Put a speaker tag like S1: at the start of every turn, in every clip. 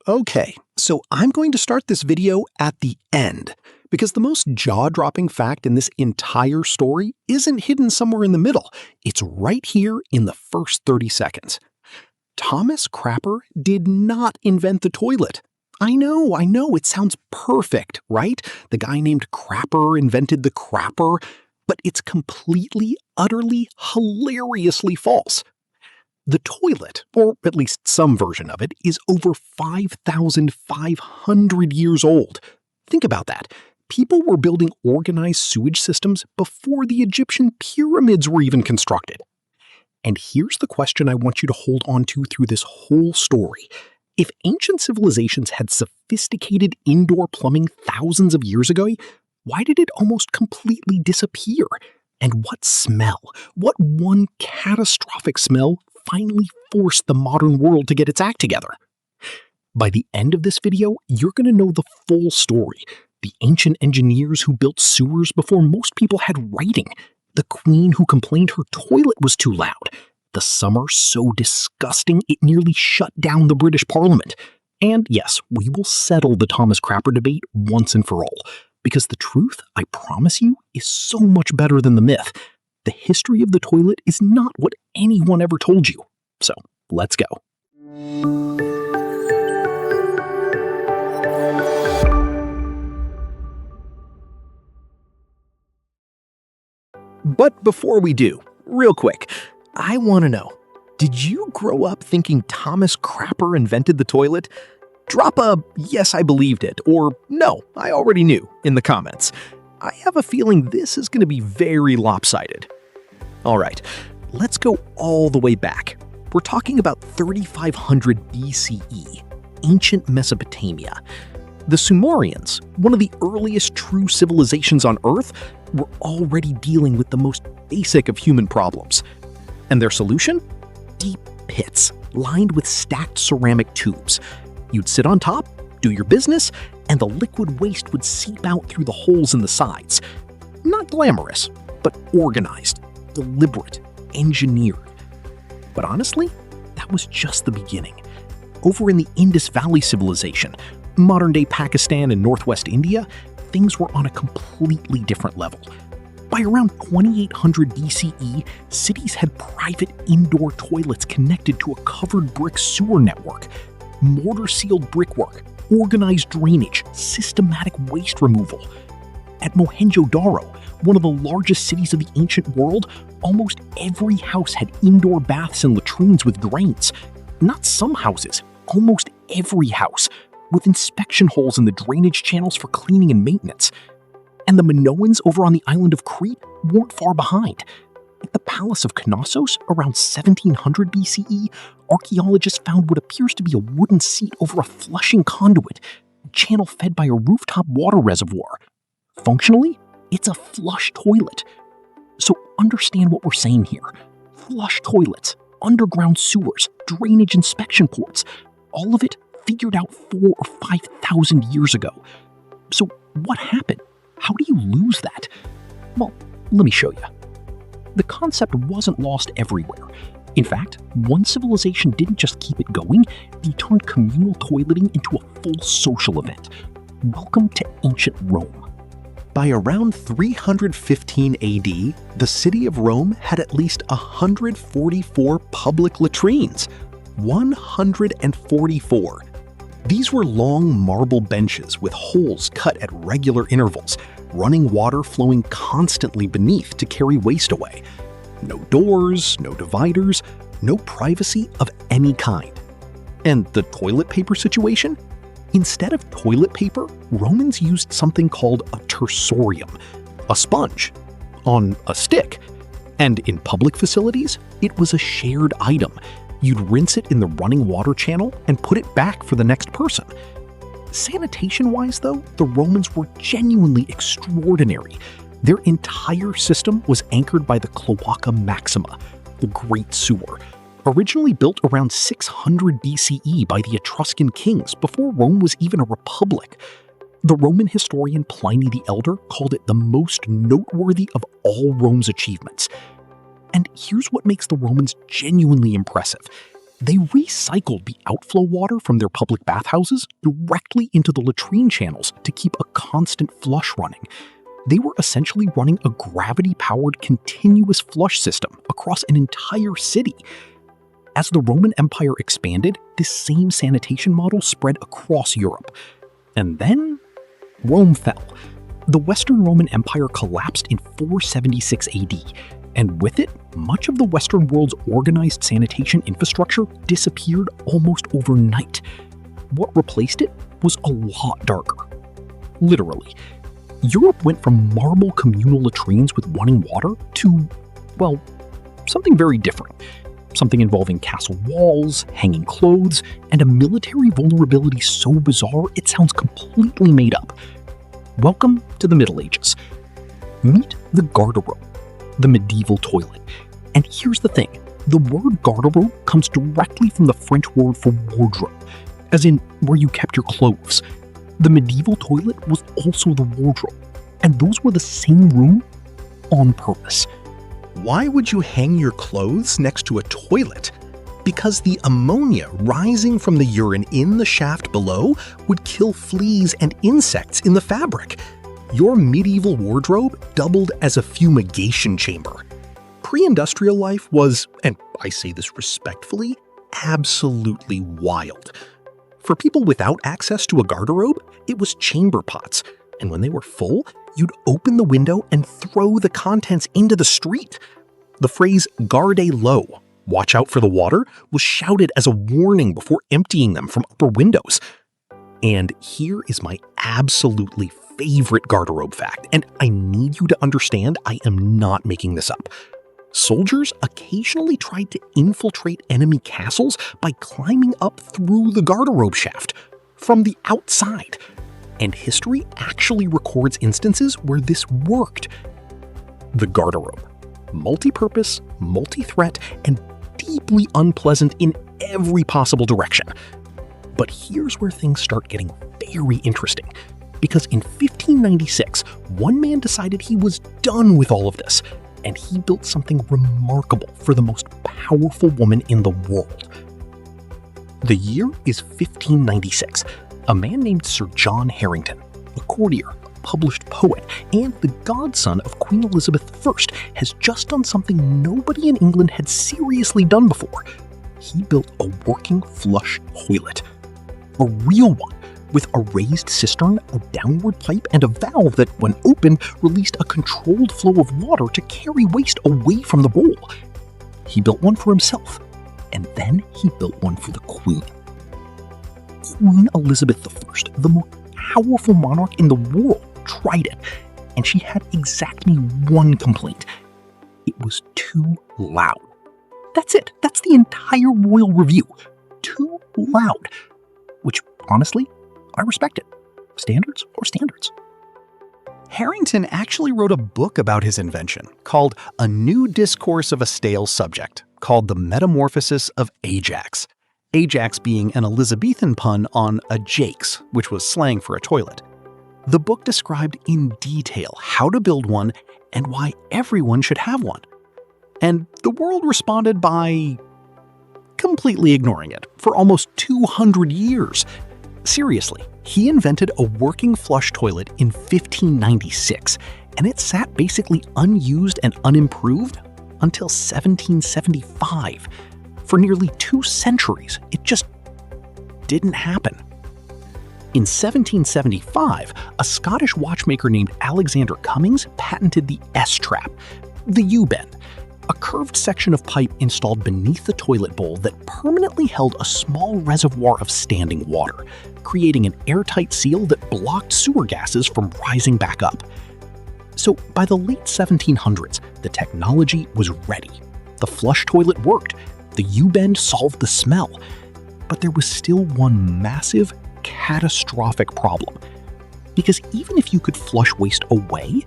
S1: Okay, so I'm going to start this video at the end, because the most jaw-dropping fact in this entire story isn't hidden somewhere in the middle. It's right here in the first 30 seconds. Thomas Crapper did not invent the toilet. I know, it sounds perfect, right? The guy named Crapper invented the crapper, but it's completely, utterly, hilariously false. The toilet, or at least some version of it, is over 5,500 years old. Think about that. People were building organized sewage systems before the Egyptian pyramids were even constructed. And here's the question I want you to hold on to through this whole story. If ancient civilizations had sophisticated indoor plumbing thousands of years ago, why did it almost completely disappear? And what smell, what one catastrophic smell finally forced the modern world to get its act together? By the end of this video, you're going to know the full story. The ancient engineers who built sewers before most people had writing. The queen who complained her toilet was too loud. The summer so disgusting it nearly shut down the British Parliament. And yes, we will settle the Thomas Crapper debate once and for all. Because the truth, I promise you, is so much better than the myth. The history of the toilet is not what anyone ever told you. So, let's go. But before we do, real quick, I want to know, did you grow up thinking Thomas Crapper invented the toilet? Drop a "yes, I believed it" or "no, I already knew" in the comments. I have a feeling this is going to be very lopsided. Alright, let's go all the way back. We're talking about 3500 BCE, ancient Mesopotamia. The Sumerians, one of the earliest true civilizations on Earth, were already dealing with the most basic of human problems. And their solution? Deep pits, lined with stacked ceramic tubes. You'd sit on top, do your business, and the liquid waste would seep out through the holes in the sides. Not glamorous, but organized, deliberate, engineered. But honestly, that was just the beginning. Over in the Indus Valley Civilization, modern-day Pakistan and northwest India, things were on a completely different level. By around 2800 BCE, cities had private indoor toilets connected to a covered brick sewer network. Mortar-sealed brickwork, organized drainage, systematic waste removal. At Mohenjo-Daro, one of the largest cities of the ancient world, almost every house had indoor baths and latrines with drains. Not some houses, almost every house, with inspection holes in the drainage channels for cleaning and maintenance. And the Minoans over on the island of Crete weren't far behind. At the Palace of Knossos, around 1700 BCE, archaeologists found what appears to be a wooden seat over a flushing conduit, a channel fed by a rooftop water reservoir. Functionally, it's a flush toilet. So understand what we're saying here. Flush toilets, underground sewers, drainage inspection ports, all of it figured out 4,000 or 5,000 years ago. So what happened? How do you lose that? Well, let me show you. The concept wasn't lost everywhere. In fact, one civilization didn't just keep it going, they turned communal toileting into a full social event. Welcome to ancient Rome. By around 315 AD, the city of Rome had at least 144 public latrines. 144. These were long marble benches with holes cut at regular intervals, running water flowing constantly beneath to carry waste away. No doors, no dividers, no privacy of any kind. And the toilet paper situation? Instead of toilet paper, Romans used something called a tersorium, a sponge, on a stick. And in public facilities, it was a shared item. You'd rinse it in the running water channel and put it back for the next person. Sanitation-wise, though, the Romans were genuinely extraordinary. Their entire system was anchored by the Cloaca Maxima, the Great Sewer, originally built around 600 BCE by the Etruscan kings before Rome was even a republic. The Roman historian Pliny the Elder called it the most noteworthy of all Rome's achievements. And here's what makes the Romans genuinely impressive. They recycled the outflow water from their public bathhouses directly into the latrine channels to keep a constant flush running. They were essentially running a gravity-powered continuous flush system across an entire city. As the Roman Empire expanded, this same sanitation model spread across Europe. And then Rome fell. The Western Roman Empire collapsed in 476 AD, and with it, much of the Western world's organized sanitation infrastructure disappeared almost overnight. What replaced it was a lot darker. Literally. Europe went from marble communal latrines with running water to, well, something very different. Something involving castle walls, hanging clothes, and a military vulnerability so bizarre it sounds completely made up. Welcome to the Middle Ages. Meet the garderobe, the medieval toilet. And here's the thing, the word garderobe comes directly from the French word for wardrobe, as in where you kept your clothes. The medieval toilet was also the wardrobe, and those were the same room on purpose.
S2: Why would you hang your clothes next to a toilet? Because the ammonia rising from the urine in the shaft below would kill fleas and insects in the fabric. Your medieval wardrobe doubled as a fumigation chamber. Pre-industrial life was, and I say this respectfully, absolutely wild. For people without access to a garderobe, it was chamber pots, and when they were full, you'd open the window and throw the contents into the street. The phrase "garde l'eau," watch out for the water, was shouted as a warning before emptying them from upper windows. And here is my absolutely favorite garderobe fact, and I need you to understand I am not making this up. Soldiers occasionally tried to infiltrate enemy castles by climbing up through the garderobe shaft from the outside. And history actually records instances where this worked. The garderobe. Multi-purpose, multi-threat, and deeply unpleasant in every possible direction. But here's where things start getting very interesting. Because in 1596, one man decided he was done with all of this, and he built something remarkable for the most powerful woman in the world. The year is 1596. A man named Sir John Harington, a courtier, published poet, and the godson of Queen Elizabeth I, has just done something nobody in England had seriously done before. He built a working flush toilet. A real one, with a raised cistern, a downward pipe, and a valve that, when opened, released a controlled flow of water to carry waste away from the bowl. He built one for himself, and then he built one for the Queen. Queen Elizabeth I, the most powerful monarch in the world, tried it, and she had exactly one complaint. It was too loud. That's it. That's the entire royal review. Too loud. Which, honestly, I respect it. Standards or standards. Harington actually wrote a book about his invention called A New Discourse of a Stale Subject, called The Metamorphosis of Ajax. Ajax being an Elizabethan pun on a jakes, which was slang for a toilet. The book described in detail how to build one and why everyone should have one. And the world responded by completely ignoring it for almost 200 years. Seriously, he invented a working flush toilet in 1596, and it sat basically unused and unimproved until 1775. For nearly 2 centuries, it just didn't happen. In 1775, a Scottish watchmaker named Alexander Cummings patented the S-trap, the U-bend, a curved section of pipe installed beneath the toilet bowl that permanently held a small reservoir of standing water, creating an airtight seal that blocked sewer gases from rising back up. So by the late 1700s, the technology was ready. The flush toilet worked. The U-bend solved the smell. But there was still one massive, catastrophic problem. Because even if you could flush waste away,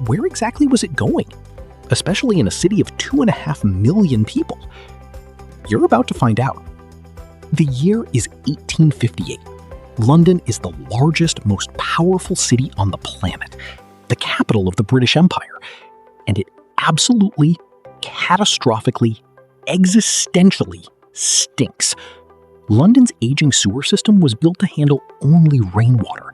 S2: where exactly was it going? Especially in a city of 2.5 million people. You're about to find out. The year is 1858. London is the largest, most powerful city on the planet, the capital of the British Empire, and it absolutely, catastrophically, existentially
S1: stinks. London's aging sewer system was built to handle only rainwater,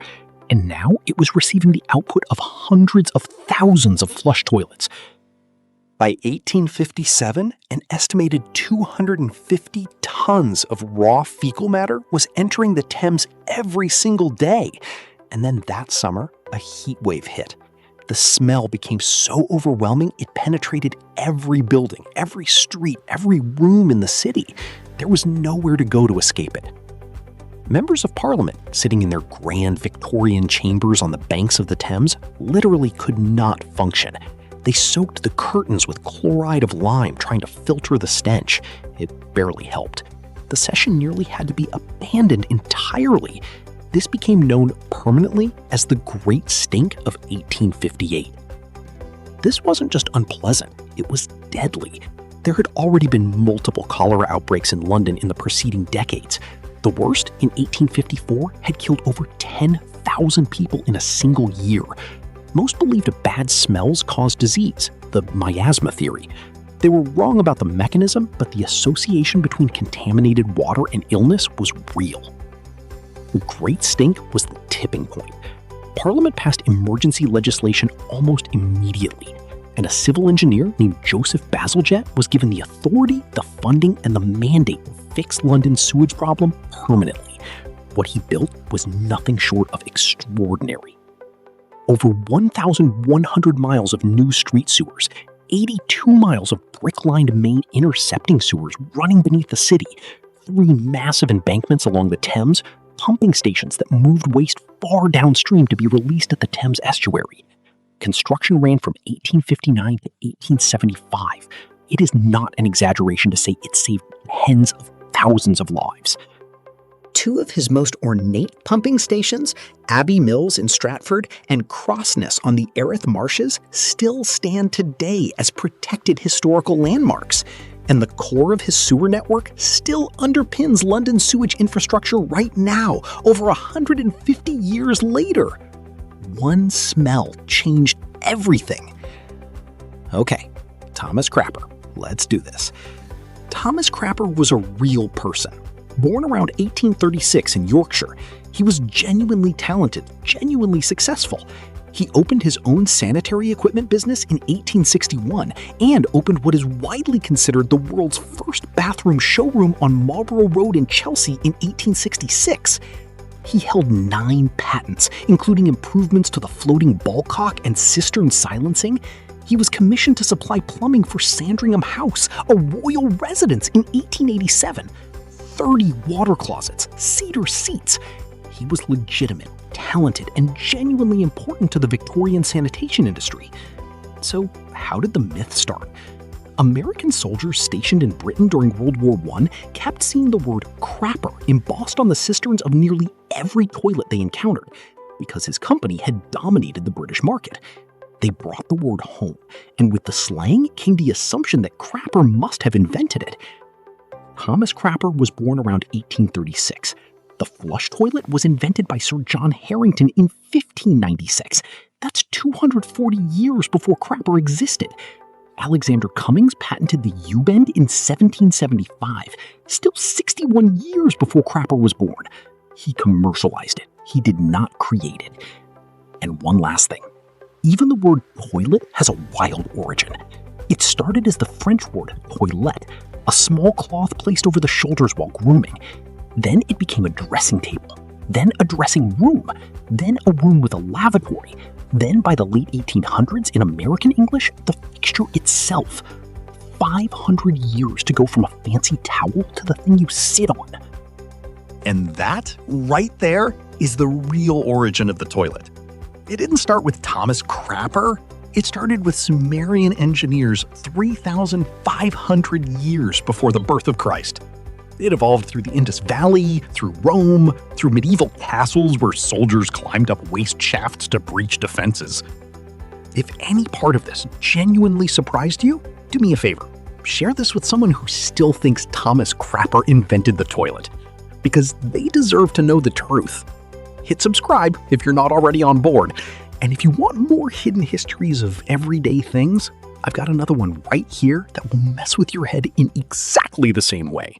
S1: and now it was receiving the output of hundreds of thousands of flush toilets. By 1857, an estimated 250 tons of raw fecal matter was entering the Thames every single day. And then that summer, a heat wave hit. The smell became so overwhelming it penetrated every building, every street, every room in the city. There was nowhere to go to escape it. Members of Parliament, sitting in their grand Victorian chambers on the banks of the Thames, literally could not function. They soaked the curtains with chloride of lime, trying to filter the stench. It barely helped. The session nearly had to be abandoned entirely. This became known permanently as the Great Stink of 1858. This wasn't just unpleasant, it was deadly. There had already been multiple cholera outbreaks in London in the preceding decades. The worst, in 1854, had killed over 10,000 people in a single year. Most believed bad smells caused disease, the miasma theory. They were wrong about the mechanism, but the association between contaminated water and illness was real. The Great Stink was the tipping point. Parliament passed emergency legislation almost immediately, and a civil engineer named Joseph Bazalgette was given the authority, the funding, and the mandate to fix London's sewage problem permanently. What he built was nothing short of extraordinary. Over 1,100 miles of new street sewers, 82 miles of brick-lined main intercepting sewers running beneath the city, 3 massive embankments along the Thames, pumping stations that moved waste far downstream to be released at the Thames estuary. Construction ran from 1859 to 1875. It is not an exaggeration to say it saved tens of thousands of lives. 2 of his most ornate pumping stations, Abbey Mills in Stratford and Crossness on the Erith Marshes, still stand today as protected historical landmarks. And the core of his sewer network still underpins London's sewage infrastructure right now, over 150 years later. One smell changed everything. Okay, Thomas Crapper, let's do this. Thomas Crapper was a real person. Born around 1836 in Yorkshire, he was genuinely talented, genuinely successful. He opened his own sanitary equipment business in 1861 and opened what is widely considered the world's first bathroom showroom on Marlborough Road in Chelsea in 1866. He held 9 patents, including improvements to the floating ballcock and cistern silencing. He was commissioned to supply plumbing for Sandringham House, a royal residence, in 1887. 30 water closets, cedar seats. He was legitimate, talented, and genuinely important to the Victorian sanitation industry. So, how did the myth start? American soldiers stationed in Britain during World War I kept seeing the word crapper embossed on the cisterns of nearly every toilet they encountered, because his company had dominated the British market. They brought the word home, and with the slang came the assumption that Crapper must have invented it. Thomas Crapper was born around 1836. The flush toilet was invented by Sir John Harington in 1596. That's 240 years before Crapper existed. Alexander Cummings patented the U-bend in 1775, still 61 years before Crapper was born. He commercialized it. He did not create it. And one last thing. Even the word toilet has a wild origin. It started as the French word toilette, a small cloth placed over the shoulders while grooming. Then it became a dressing table, then a dressing room, then a room with a lavatory. Then by the late 1800s in American English, the fixture itself. 500 years to go from a fancy towel to the thing you sit on.
S2: And that, right there, is the real origin of the toilet. It didn't start with Thomas Crapper. It started with Sumerian engineers 3,500 years before the birth of Christ. It evolved through the Indus Valley, through Rome, through medieval castles where soldiers climbed up waste shafts to breach defenses. If any part of this genuinely surprised you, do me a favor. Share this with someone who still thinks Thomas Crapper invented the toilet, because they deserve to know the truth. Hit subscribe if you're not already on board. And if you want more hidden histories of everyday things, I've got another one right here that will mess with your head in exactly the same way.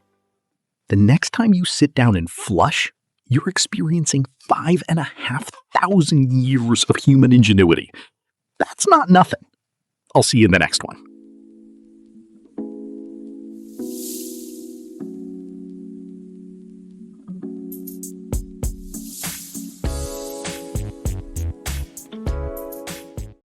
S2: The next time you sit down and flush, you're experiencing 5,500 years of human ingenuity. That's not nothing. I'll see you in the next one.